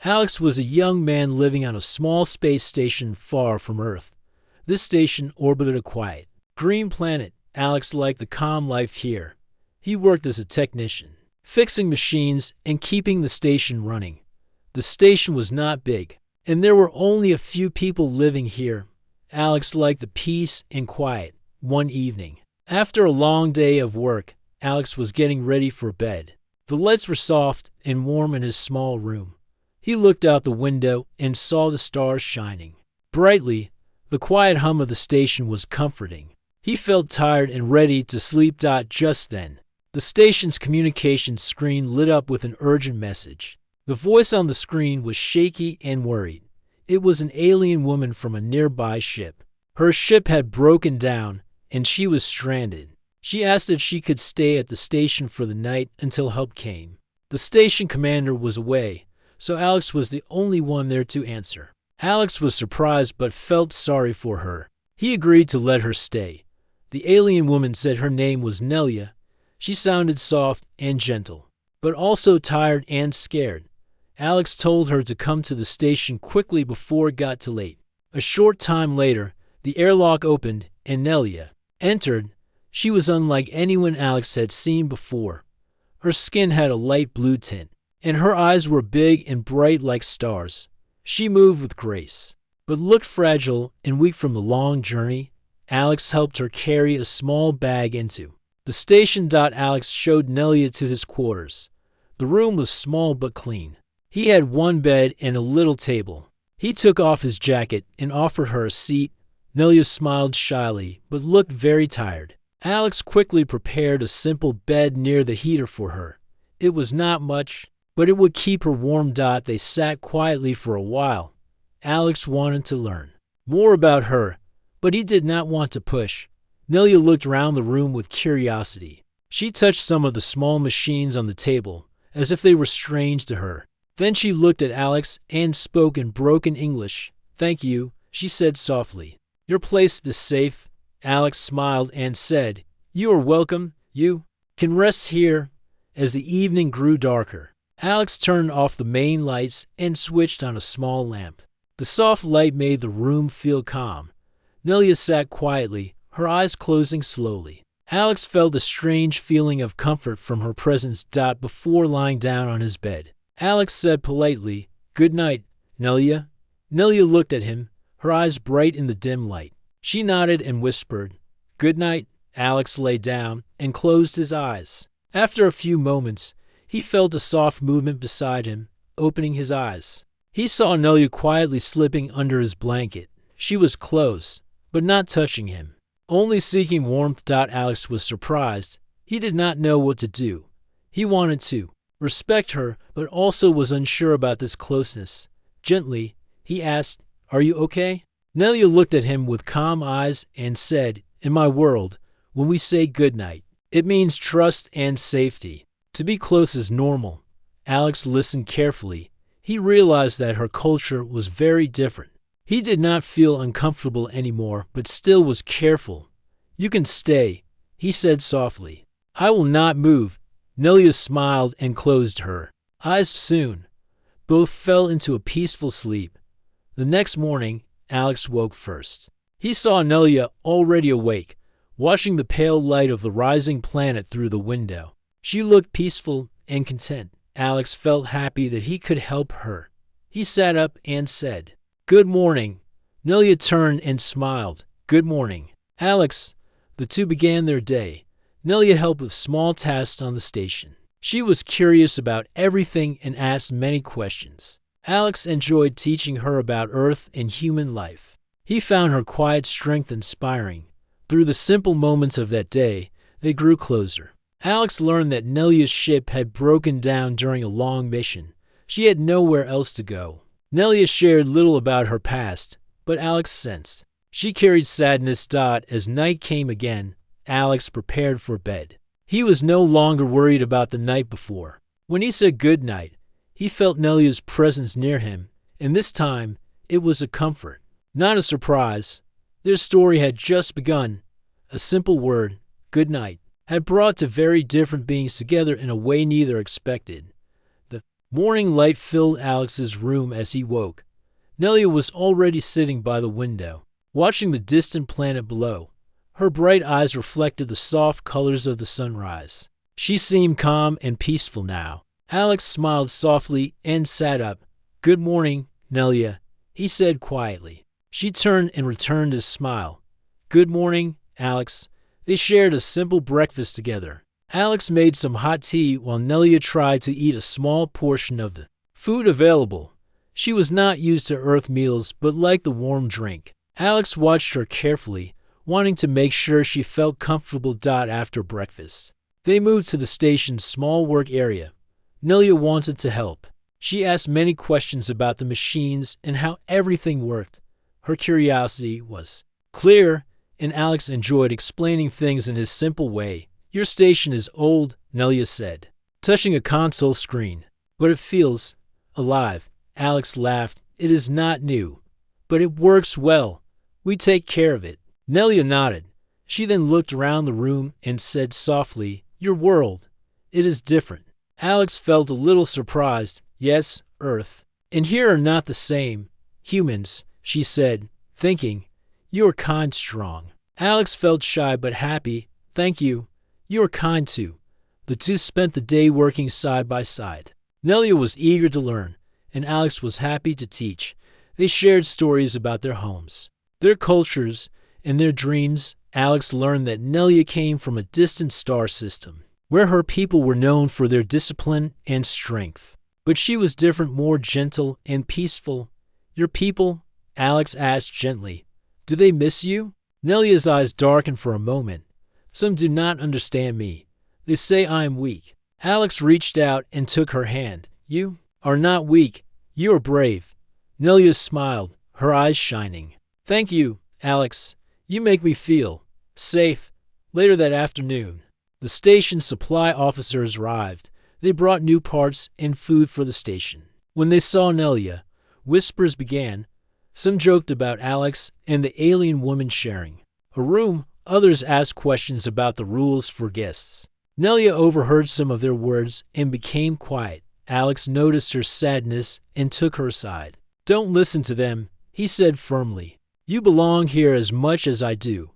Alex was a young man living on a small space station far from Earth. This station orbited a quiet, green planet. Alex liked the calm life here. He worked as a technician, fixing machines and keeping the station running. The station was not big, and there were only a few people living here. Alex liked the peace and quiet. One evening, after a long day of work, Alex was getting ready for bed. The lights were soft and warm in his small room. He looked out the window and saw the stars shining brightly. The quiet hum of the station was comforting. He felt tired and ready to sleep. Just then, the station's communications screen lit up with an urgent message. The voice on the screen was shaky and worried. It was an alien woman from a nearby ship. Her ship had broken down, and she was stranded. She asked if she could stay at the station for the night until help came. The station commander was away, so Alex was the only one there to answer. Alex was surprised but felt sorry for her. He agreed to let her stay. The alien woman said her name was Nelia. She sounded soft and gentle, but also tired and scared. Alex told her to come to the station quickly before it got too late. A short time later, the airlock opened and Nelia entered. She was unlike anyone Alex had seen before. Her skin had a light blue tint, and her eyes were big and bright like stars. She moved with grace, but looked fragile and weak from the long journey. Alex helped her carry a small bag into the station. Alex showed Nelia to his quarters. The room was small but clean. He had one bed and a little table. He took off his jacket and offered her a seat. Nelia smiled shyly but looked very tired. Alex quickly prepared a simple bed near the heater for her. It was not much, but it would keep her warm. They sat quietly for a while. Alex wanted to learn more about her, but he did not want to push. Nelia looked around the room with curiosity. She touched some of the small machines on the table, as if they were strange to her. Then she looked at Alex and spoke in broken English. "Thank you," she said softly. "Your place is safe." Alex smiled and said, "You are welcome. You can rest here." As the evening grew darker, Alex turned off the main lights and switched on a small lamp. The soft light made the room feel calm. Nelia sat quietly, her eyes closing slowly. Alex felt a strange feeling of comfort from her presence. Before lying down on his bed, Alex said politely, "Good night, Nelia." Nelia looked at him, her eyes bright in the dim light. She nodded and whispered, "Good night." Alex lay down and closed his eyes. After a few moments, he felt a soft movement beside him. Opening his eyes, he saw Nelia quietly slipping under his blanket. She was close, but not touching him, only seeking warmth. Alex was surprised. He did not know what to do. He wanted to respect her, but also was unsure about this closeness. Gently, he asked, "Are you okay?" Nelia looked at him with calm eyes and said, "In my world, when we say goodnight, it means trust and safety. To be close is normal." Alex listened carefully. He realized that her culture was very different. He did not feel uncomfortable anymore, but still was careful. "You can stay," he said softly. "I will not move." Nelia smiled and closed her eyes soon. Both fell into a peaceful sleep. The next morning, Alex woke first. He saw Nelia already awake, watching the pale light of the rising planet through the window. She looked peaceful and content. Alex felt happy that he could help her. He sat up and said, "Good morning." Nelia turned and smiled. "Good morning, Alex." The two began their day. Nelia helped with small tasks on the station. She was curious about everything and asked many questions. Alex enjoyed teaching her about Earth and human life. He found her quiet strength inspiring. Through the simple moments of that day, they grew closer. Alex learned that Nelia's ship had broken down during a long mission. She had nowhere else to go. Nelia shared little about her past, but Alex sensed she carried sadness. As night came again, Alex prepared for bed. He was no longer worried about the night before. When he said goodnight, he felt Nelia's presence near him, and this time it was a comfort, not a surprise. Their story had just begun. A simple word, good night, had brought two very different beings together in a way neither expected. The Morning light filled Alex's room as he woke. Nelia was already sitting by the window, watching the distant planet below. Her bright eyes reflected the soft colors of the sunrise. She seemed calm and peaceful now. Alex smiled softly and sat up. "Good morning, Nelia," he said quietly. She turned and returned his smile. "Good morning, Alex." They shared a simple breakfast together. Alex made some hot tea while Nelia tried to eat a small portion of the food available. She was not used to Earth meals but liked the warm drink. Alex watched her carefully, wanting to make sure she felt comfortable. After breakfast, they moved to the station's small work area. Nelia wanted to help. She asked many questions about the machines and how everything worked. Her curiosity was clear, and Alex enjoyed explaining things in his simple way. "Your station is old," Nelia said, touching a console screen. "But it feels alive." Alex laughed. "It is not new, but it works well. We take care of it." Nelia nodded. She then looked around the room and said softly, "Your world, it is different." Alex felt a little surprised. "Yes, Earth and here are not the same. Humans," she said, thinking, "You are kind, strong." Alex felt shy but happy. "Thank you. You are kind too." The two spent the day working side by side. Nelia was eager to learn, and Alex was happy to teach. They shared stories about their homes, their cultures, and their dreams. Alex learned that Nelia came from a distant star system, where her people were known for their discipline and strength. But she was different, more gentle and peaceful. "Your people?" Alex asked gently. "Do they miss you?" Nelia's eyes darkened for a moment. "Some do not understand me. They say I am weak." Alex reached out and took her hand. "You are not weak. You are brave." Nelia smiled, her eyes shining. "Thank you, Alex. You make me feel safe." Later that afternoon, the station supply officers arrived. They brought new parts and food for the station. When they saw Nelia, whispers began. Some joked about Alex and the alien woman sharing a room. Others asked questions about the rules for guests. Nelia overheard some of their words and became quiet. Alex noticed her sadness and took her aside. "Don't listen to them," he said firmly. "You belong here as much as I do."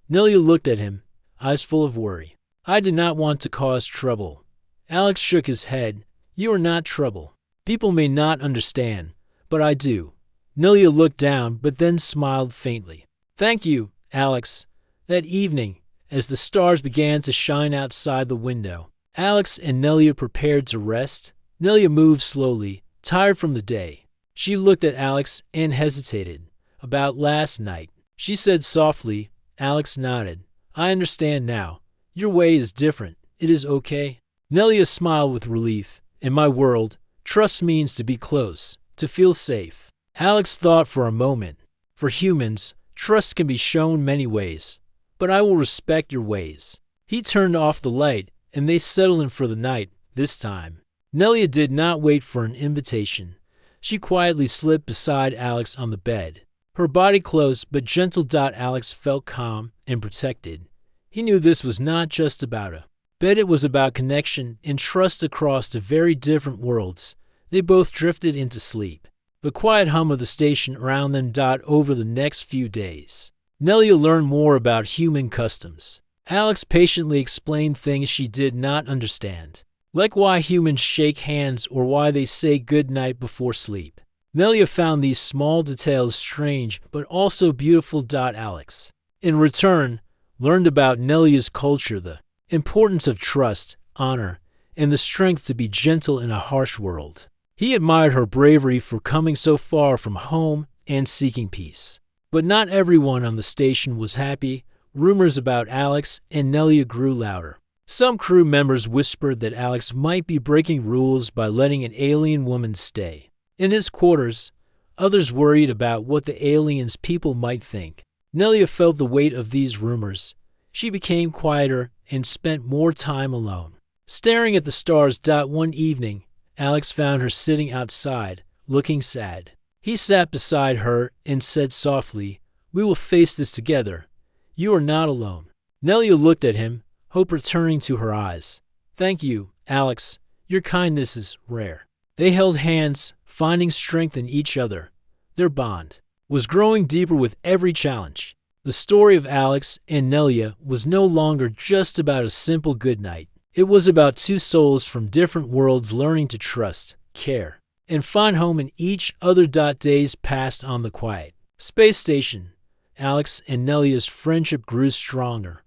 Nelia looked at him, eyes full of worry. "I did not want to cause trouble." Alex shook his head. "You are not trouble. People may not understand, but I do." Nelia looked down but then smiled faintly. "Thank you, Alex." That evening, as the stars began to shine outside the window, Alex and Nelia prepared to rest. Nelia moved slowly, tired from the day. She looked at Alex and hesitated. "About last night," she said softly. Alex nodded. "I understand now. Your way is different. It is okay." Nelia smiled with relief. "In my world, trust means to be close, to feel safe." Alex thought for a moment. "For humans, trust can be shown many ways, but I will respect your ways." He turned off the light, and they settled in for the night. This time, Nelia did not wait for an invitation. She quietly slipped beside Alex on the bed, her body close but gentle. Alex felt calm and protected. He knew this was not just about a bed, it was about connection and trust across the very different worlds. They both drifted into sleep, the quiet hum of the station around them. Over the next few days, Nelia learned more about human customs. Alex patiently explained things she did not understand, like why humans shake hands or why they say goodnight before sleep. Nelia found these small details strange but also beautiful. Alex, in return, learned about Nelia's culture, the importance of trust, honor, and the strength to be gentle in a harsh world. He admired her bravery for coming so far from home and seeking peace. But not everyone on the station was happy. Rumors about Alex and Nelia grew louder. Some crew members whispered that Alex might be breaking rules by letting an alien woman stay in his quarters. Others worried about what the aliens' people might think. Nelia felt the weight of these rumors. She became quieter and spent more time alone, staring at the stars. One evening, Alex found her sitting outside, looking sad. He sat beside her and said softly, "We will face this together. You are not alone." Nelia looked at him, hope returning to her eyes. "Thank you, Alex. Your kindness is rare." They held hands, finding strength in each other. Their bond was growing deeper with every challenge. The story of Alex and Nelia was no longer just about a simple goodnight. It was about two souls from different worlds learning to trust, care, and find home in each other. Days passed on the quiet space station. Alex and Nelia's friendship grew stronger.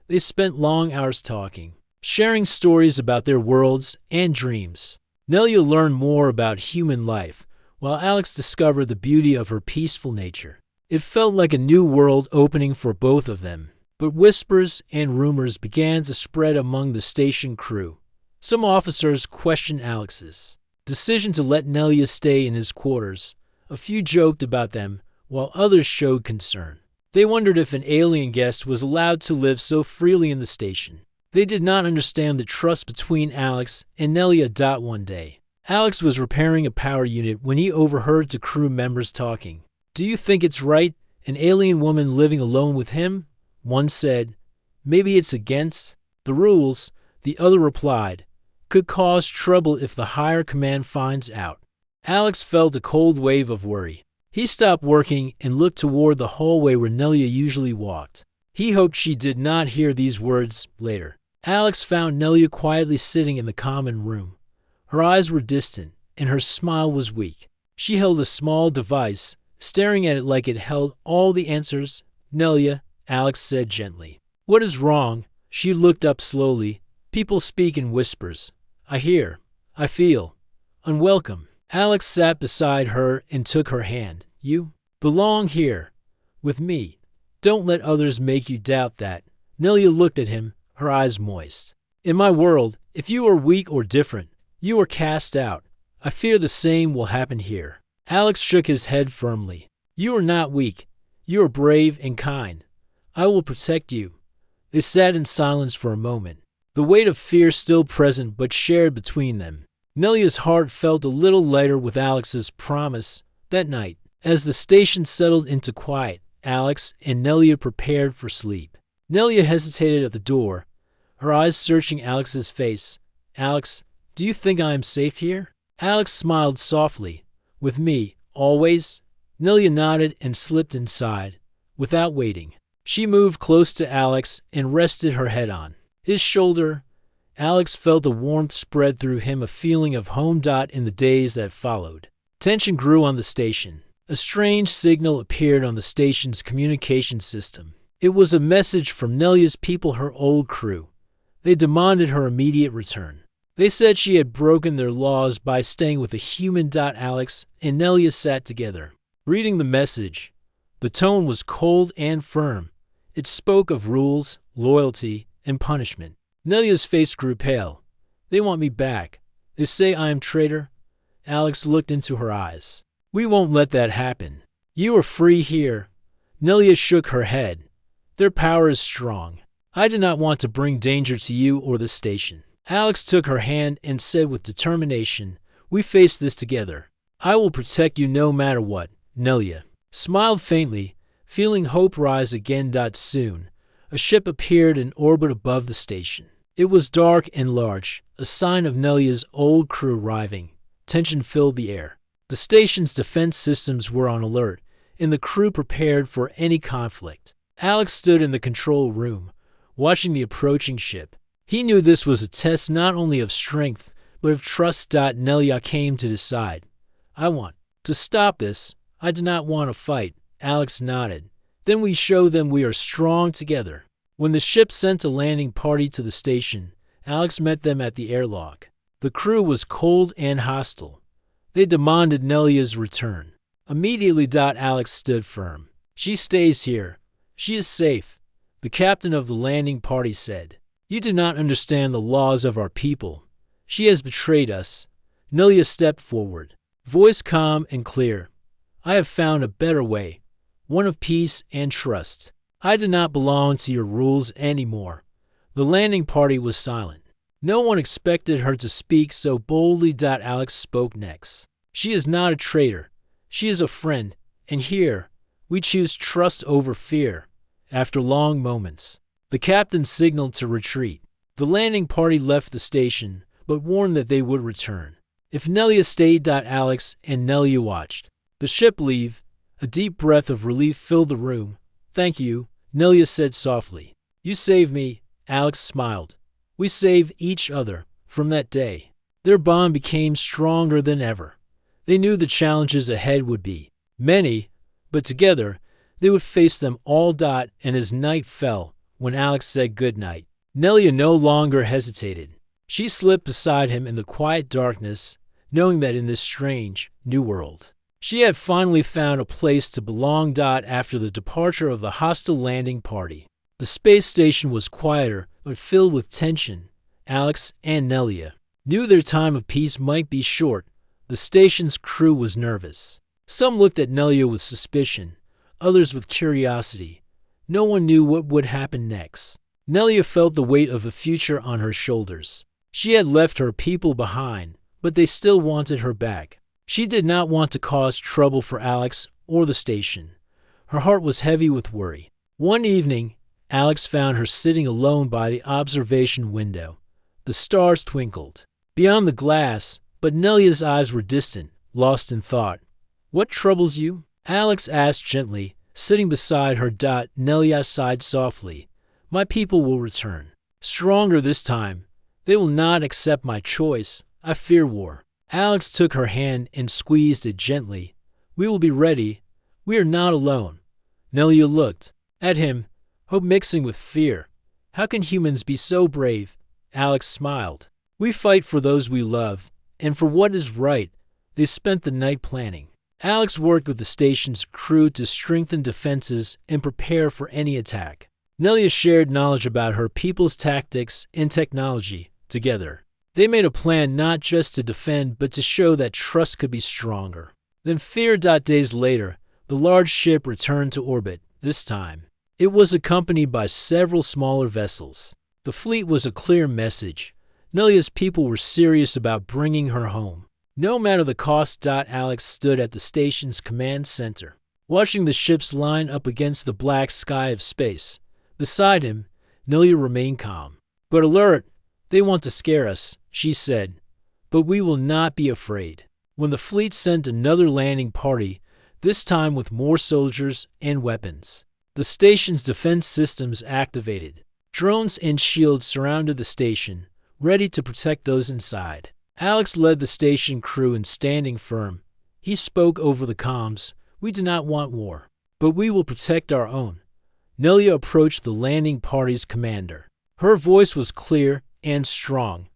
They spent long hours talking, sharing stories about their worlds and dreams. Nelia learned more about human life, while Alex discovered the beauty of her peaceful nature. It felt like a new world opening for both of them. But whispers and rumors began to spread among the station crew. Some officers questioned Alex's decision to let Nelia stay in his quarters. A few joked about them, while others showed concern. They wondered if an alien guest was allowed to live so freely in the station. They did not understand the trust between Alex and Nelia. One day, Alex was repairing a power unit when he overheard two crew members talking. "Do you think it's right, an alien woman living alone with him?" One said. "Maybe it's against the rules," the other replied. "Could cause trouble if the higher command finds out." Alex felt a cold wave of worry. He stopped working and looked toward the hallway where Nelia usually walked. He hoped she did not hear these words later. Alex found Nelia quietly sitting in the common room. Her eyes were distant, and her smile was weak. She held a small device, staring at it like it held all the answers. "Nelia," Alex said gently. "What is wrong?" She looked up slowly. "People speak in whispers. I hear. I feel unwelcome." Alex sat beside her and took her hand. "You belong here, with me. Don't let others make you doubt that." Nelia looked at him, her eyes moist. "In my world, if you are weak or different, you are cast out. I fear the same will happen here." Alex shook his head firmly. "You are not weak. You are brave and kind. I will protect you." They sat in silence for a moment, the weight of fear still present but shared between them. Nelia's heart felt a little lighter with Alex's promise. That night, as the station settled into quiet, Alex and Nelia prepared for sleep. Nelia hesitated at the door, her eyes searching Alex's face. "Alex, do you think I am safe here?" Alex smiled softly. "With me, always?" Nelia nodded and slipped inside. Without waiting, she moved close to Alex and rested her head on his shoulder. Alex felt a warmth spread through him, a feeling of home. In the days that followed, tension grew on the station. A strange signal appeared on the station's communication system. It was a message from Nelia's people, her old crew. They demanded her immediate return. They said she had broken their laws by staying with a human. Alex and Nelia sat together, reading the message. The tone was cold and firm. It spoke of rules, loyalty, and punishment. Nelia's face grew pale. "They want me back. They say I am traitor." Alex looked into her eyes. "We won't let that happen. You are free here." Nelia shook her head. "Their power is strong. I do not want to bring danger to you or the station." Alex took her hand and said with determination, "We face this together. I will protect you no matter what." Nelia smiled faintly, feeling hope rise again. Soon, a ship appeared in orbit above the station. It was dark and large, a sign of Nelia's old crew arriving. Tension filled the air. The station's defense systems were on alert, and the crew prepared for any conflict. Alex stood in the control room, watching the approaching ship. He knew this was a test not only of strength, but of trust. Nelia came to decide. "I want to stop this. I do not want to fight." Alex nodded. "Then we show them we are strong together." When the ship sent a landing party to the station, Alex met them at the airlock. The crew was cold and hostile. They demanded Nelia's return. Immediately. Alex stood firm. "She stays here. She is safe," the captain of the landing party said. "You do not understand the laws of our people. She has betrayed us." Nelia stepped forward, voice calm and clear. "I have found a better way, one of peace and trust. I do not belong to your rules anymore." The landing party was silent. No one expected her to speak so boldly. Alex spoke next. "She is not a traitor. She is a friend, and here, we choose trust over fear." After long moments, the captain signaled to retreat. The landing party left the station, but warned that they would return. If Nelia stayed, Alex and Nelia watched the ship leave. A deep breath of relief filled the room. Thank you, Nelia said softly. You saved me, Alex smiled. We saved each other. From that day, their bond became stronger than ever. They knew the challenges ahead would be many, but together they would face them all. And as night fell, when Alex said goodnight, Nelia no longer hesitated. She slipped beside him in the quiet darkness, knowing that in this strange, new world, she had finally found a place to belong. After the departure of the hostile landing party, the space station was quieter but filled with tension. Alex and Nelia knew their time of peace might be short. The station's crew was nervous. Some looked at Nelia with suspicion, others with curiosity. No one knew what would happen next. Nelia felt the weight of the future on her shoulders. She had left her people behind, but they still wanted her back. She did not want to cause trouble for Alex or the station. Her heart was heavy with worry. One evening, Alex found her sitting alone by the observation window. The stars twinkled beyond the glass, but Nelia's eyes were distant, lost in thought. What troubles you? Alex asked gently, sitting beside her. Nelia sighed softly. My people will return. Stronger this time. They will not accept my choice. I fear war. Alex took her hand and squeezed it gently. We will be ready. We are not alone. Nelia looked at him, hope mixing with fear. How can humans be so brave? Alex smiled. We fight for those we love, and for what is right. They spent the night planning. Alex worked with the station's crew to strengthen defenses and prepare for any attack. Nelia shared knowledge about her people's tactics and technology. Together, they made a plan not just to defend, but to show that trust could be stronger. Then fear. Days later, the large ship returned to orbit. This time, it was accompanied by several smaller vessels. The fleet was a clear message. Nelia's people were serious about bringing her home, no matter the cost. Alex stood at the station's command center, watching the ships line up against the black sky of space. Beside him, Nelia remained calm, but alert. They want to scare us, she said, but we will not be afraid. When the fleet sent another landing party, this time with more soldiers and weapons, the station's defense systems activated. Drones and shields surrounded the station, ready to protect those inside. Alex led the station crew in standing firm. He spoke over the comms. We do not want war, but we will protect our own. Nelia approached the landing party's commander. Her voice was clear and strong.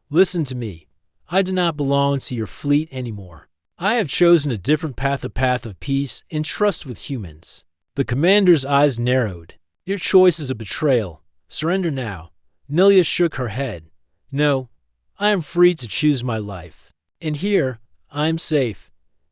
Listen to me. I do not belong to your fleet anymore. I have chosen a different path, a path of peace and trust with humans. The commander's eyes narrowed. Your choice is a betrayal. Surrender now. Nelia shook her head. No, I am free to choose my life. And here, I am safe.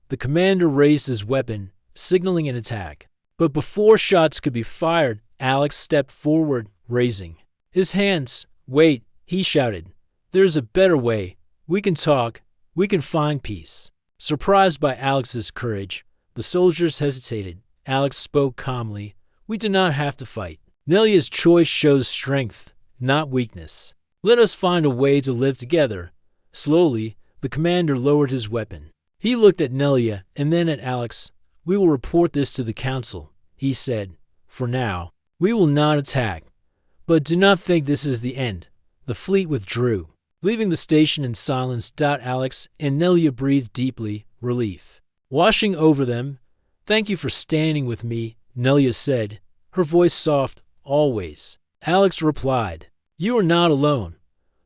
The commander raised his weapon, signaling an attack. But before shots could be fired, Alex stepped forward, raising his hands. Wait, he shouted. There's a better way. We can talk. We can find peace. Surprised by Alex's courage, the soldiers hesitated. Alex spoke calmly. We do not have to fight. Nelia's choice shows strength, not weakness. Let us find a way to live together. Slowly, the commander lowered his weapon. He looked at Nelia and then at Alex. We will report this to the council, he said. For now, we will not attack. But do not think this is the end. The fleet withdrew, leaving the station in silence. Alex and Nelia breathed deeply, relief washing over them. Thank you for standing with me, Nelia said, her voice soft. Always. Alex replied, You are not alone.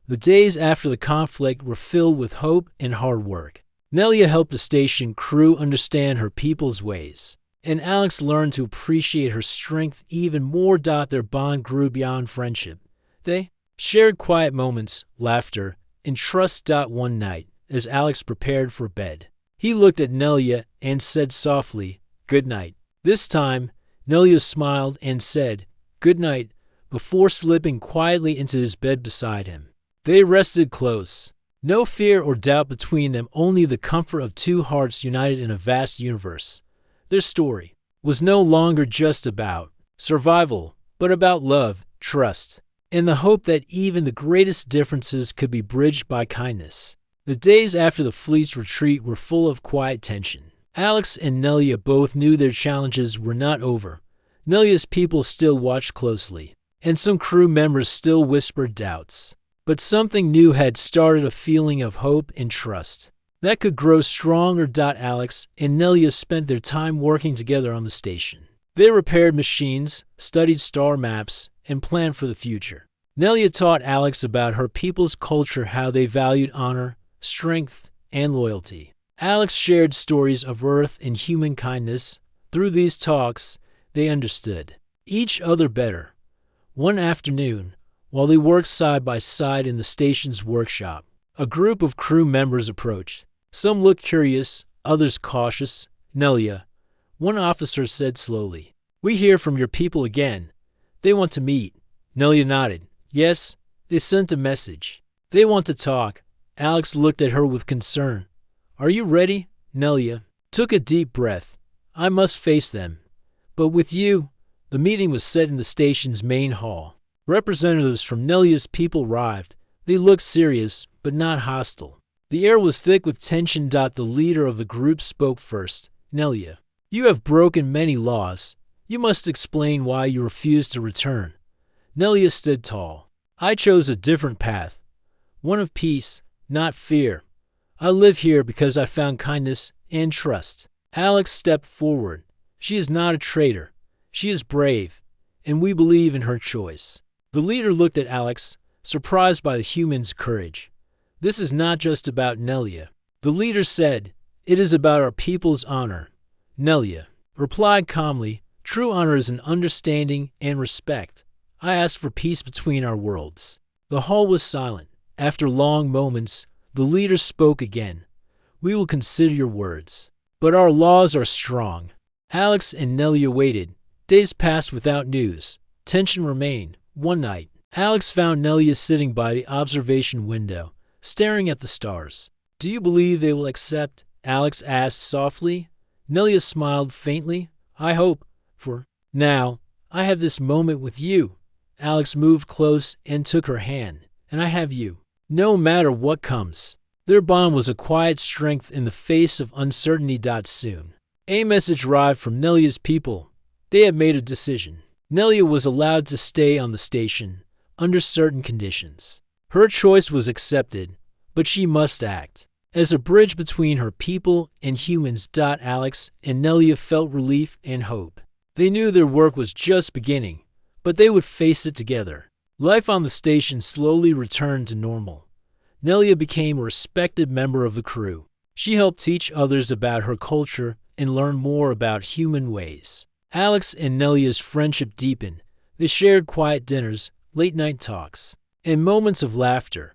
The days after the conflict were filled with hope and hard work. Nelia helped the station crew understand her people's ways, and Alex learned to appreciate her strength even more. Their bond grew beyond friendship. They shared quiet moments, laughter, and trust. One night, as Alex prepared for bed, he looked at Nelia and said softly, Good night. This time, Nelia smiled and said, Good night, before slipping quietly into his bed beside him. They rested close. No fear or doubt between them, only the comfort of two hearts united in a vast universe. Their story was no longer just about survival, but about love, trust, and the hope that even the greatest differences could be bridged by kindness. The days after the fleet's retreat were full of quiet tension. Alex and Nelia both knew their challenges were not over. Nelia's people still watched closely, and some crew members still whispered doubts. But something new had started, a feeling of hope and trust that could grow stronger. Alex and Nelia spent their time working together on the station. They repaired machines, studied star maps, and planned for the future. Nelia taught Alex about her people's culture, how they valued honor, strength, and loyalty. Alex shared stories of Earth and human kindness. Through these talks, they understood each other better. One afternoon, while they worked side by side in the station's workshop, a group of crew members approached. Some looked curious, others cautious. Nelia, one officer said slowly, "We hear from your people again. They want to meet." Nelia nodded. "Yes, they sent a message. They want to talk." Alex looked at her with concern. "Are you ready?" Nelia took a deep breath. "I must face them. But with you." The meeting was set in the station's main hall. Representatives from Nelia's people arrived. They looked serious, but not hostile. The air was thick with tension. The leader of the group spoke first. "Nelia, you have broken many laws. You must explain why you refused to return." Nelia stood tall. "I chose a different path, one of peace, not fear. I live here because I found kindness and trust." Alex stepped forward. "She is not a traitor. She is brave, and we believe in her choice." The leader looked at Alex, surprised by the human's courage. "This is not just about Nelia." The leader said, "It is about our people's honor." Nelia replied calmly, "True honor is an understanding and respect. I ask for peace between our worlds." The hall was silent. After long moments, the leader spoke again. "We will consider your words, but our laws are strong." Alex and Nelia waited. Days passed without news. Tension remained. One night, Alex found Nelia sitting by the observation window, staring at the stars. "Do you believe they will accept?" Alex asked softly. Nelia smiled faintly. "I hope. For now, I have this moment with you." Alex moved close and took her hand. "And I have you, no matter what comes." Their bond was a quiet strength in the face of uncertainty. Soon, a message arrived from Nelia's people. They had made a decision. Nelia was allowed to stay on the station under certain conditions. Her choice was accepted, but she must act as a bridge between her people and humans. Alex and Nelia felt relief and hope. They knew their work was just beginning, but they would face it together. Life on the station slowly returned to normal. Nelia became a respected member of the crew. She helped teach others about her culture and learn more about human ways. Alex and Nelia's friendship deepened. They shared quiet dinners, late-night talks, and moments of laughter.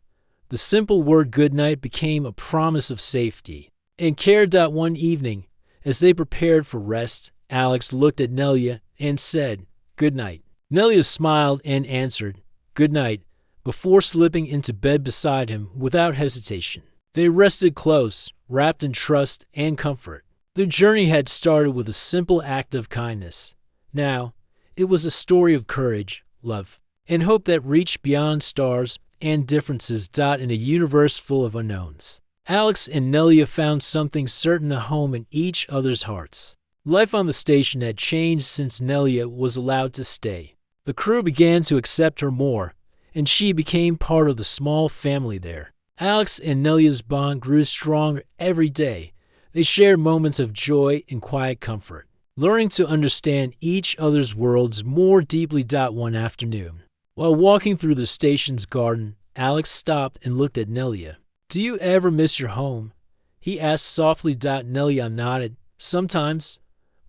The simple word goodnight became a promise of safety and care. One evening, as they prepared for rest, Alex looked at Nelia and said, "Good night." Nelia smiled and answered, "Good night," before slipping into bed beside him without hesitation. They rested close, wrapped in trust and comfort. Their journey had started with a simple act of kindness. Now, it was a story of courage, love, and hope that reached beyond stars and differences. In a universe full of unknowns, Alex and Nelia found something certain, a home in each other's hearts. Life on the station had changed since Nelia was allowed to stay. The crew began to accept her more, and she became part of the small family there. Alex and Nelia's bond grew stronger every day. They shared moments of joy and quiet comfort, learning to understand each other's worlds more deeply. One afternoon, while walking through the station's garden, Alex stopped and looked at Nelia. "Do you ever miss your home?" he asked softly. Nelia nodded. "Sometimes,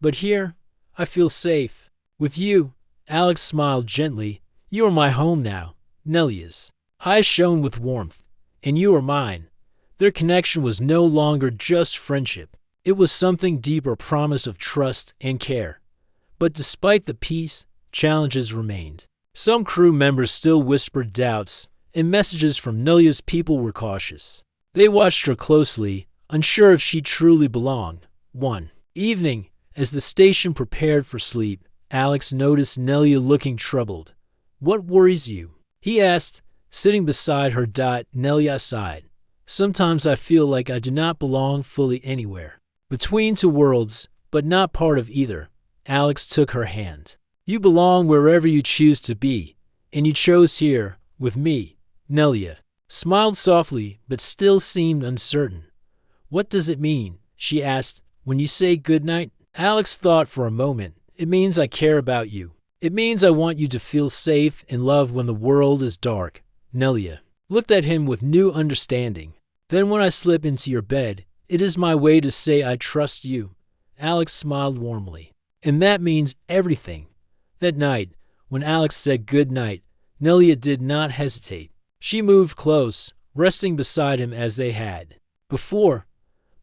but here, I feel safe. With you." Alex smiled gently. "You are my home now." Nelia's eyes shone with warmth. "And you are mine." Their connection was no longer just friendship. It was something deeper, a promise of trust and care. But despite the peace, challenges remained. Some crew members still whispered doubts, and messages from Nelia's people were cautious. They watched her closely, unsure if she truly belonged. One evening, as the station prepared for sleep, Alex noticed Nelia looking troubled. "What worries you?" he asked, sitting beside her. Nelia sighed. Sometimes I feel like I do not belong fully anywhere. Between two worlds, but not part of either. Alex took her hand. You belong wherever you choose to be, and you chose here, with me. Nelia smiled softly, but still seemed uncertain. What does it mean, she asked, when you say goodnight? Alex thought for a moment. It means I care about you. It means I want you to feel safe and loved when the world is dark. Nelia looked at him with new understanding. Then when I slip into your bed, it is my way to say I trust you. Alex smiled warmly. And that means everything. That night, when Alex said good night, Nelia did not hesitate. She moved close, resting beside him as they had before.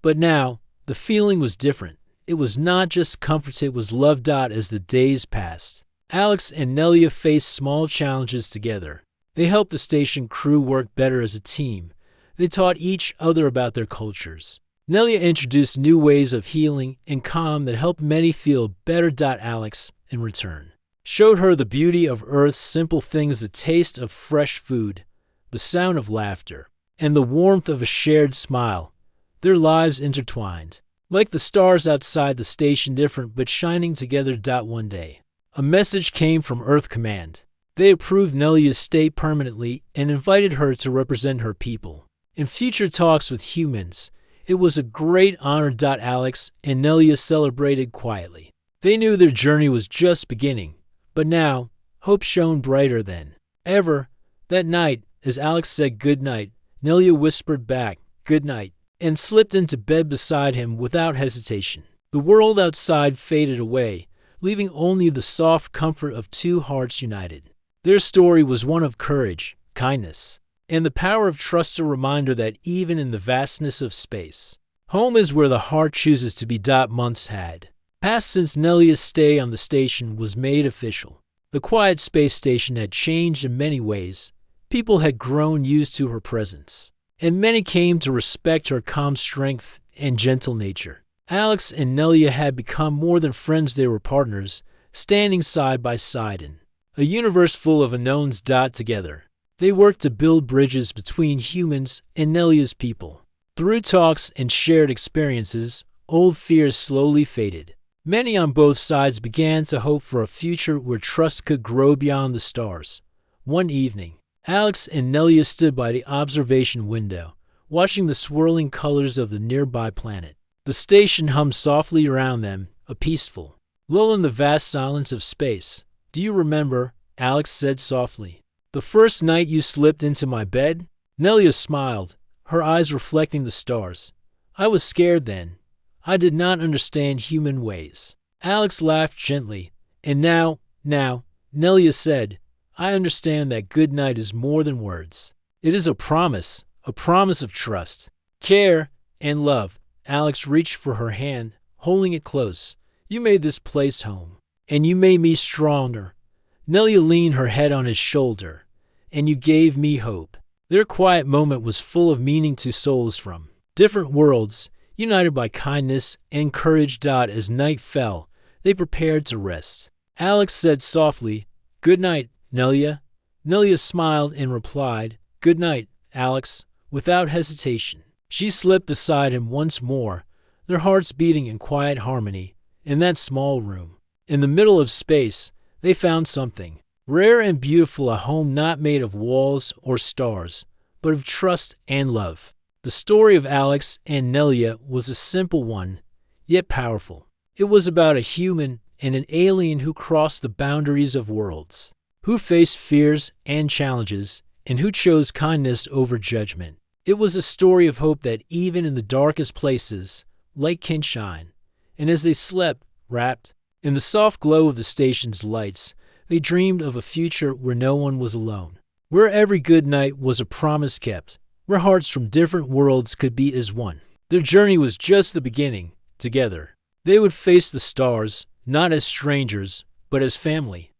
But now, the feeling was different. It was not just comfort, it was love. As the days passed, Alex and Nelia faced small challenges together. They helped the station crew work better as a team. They taught each other about their cultures. Nelia introduced new ways of healing and calm that helped many feel better. Alex, in return, showed her the beauty of Earth's simple things, the taste of fresh food, the sound of laughter, and the warmth of a shared smile. Their lives intertwined, like the stars outside the station, different but shining together. One day, a message came from Earth Command. They approved Nelia's stay permanently and invited her to represent her people in future talks with humans. It was a great honor. Alex and Nelia celebrated quietly. They knew their journey was just beginning, but now hope shone brighter than ever. That night, as Alex said goodnight, Nelia whispered back, "Good night," and slipped into bed beside him without hesitation. The world outside faded away, leaving only the soft comfort of two hearts united. Their story was one of courage, kindness, and the power of trust, a reminder that even in the vastness of space, home is where the heart chooses to be. Months had passed since Nelia's stay on the station was made official. The quiet space station had changed in many ways. People had grown used to her presence, and many came to respect her calm strength and gentle nature. Alex and Nelia had become more than friends, they were partners, standing side by side in a universe full of unknowns. Together, they worked to build bridges between humans and Nelia's people. Through talks and shared experiences, old fears slowly faded. Many on both sides began to hope for a future where trust could grow beyond the stars. One evening, Alex and Nelia stood by the observation window, watching the swirling colors of the nearby planet. The station hummed softly around them, a peaceful lull in the vast silence of space. Do you remember, Alex said softly, the first night you slipped into my bed? Nelia smiled, her eyes reflecting the stars. I was scared then. I did not understand human ways. Alex laughed gently. And now, Nelia said, I understand that good night is more than words. It is a promise of trust, care, and love. Alex reached for her hand, holding it close. You made this place home, and you made me stronger. Nelia leaned her head on his shoulder, and you gave me hope. Their quiet moment was full of meaning to souls from different worlds, united by kindness and courage. As night fell, they prepared to rest. Alex said softly, Good night, Nelia. Nelia smiled and replied, Good night, Alex, without hesitation. She slipped beside him once more, their hearts beating in quiet harmony. In that small room, in the middle of space, they found something rare and beautiful, a home not made of walls or stars, but of trust and love. The story of Alex and Nelia was a simple one, yet powerful. It was about a human and an alien who crossed the boundaries of worlds, who faced fears and challenges, and who chose kindness over judgment. It was a story of hope that even in the darkest places, light can shine. And as they slept, wrapped in the soft glow of the station's lights, they dreamed of a future where no one was alone, where every good night was a promise kept, where hearts from different worlds could beat as one. Their journey was just the beginning. Together, they would face the stars, not as strangers, but as family.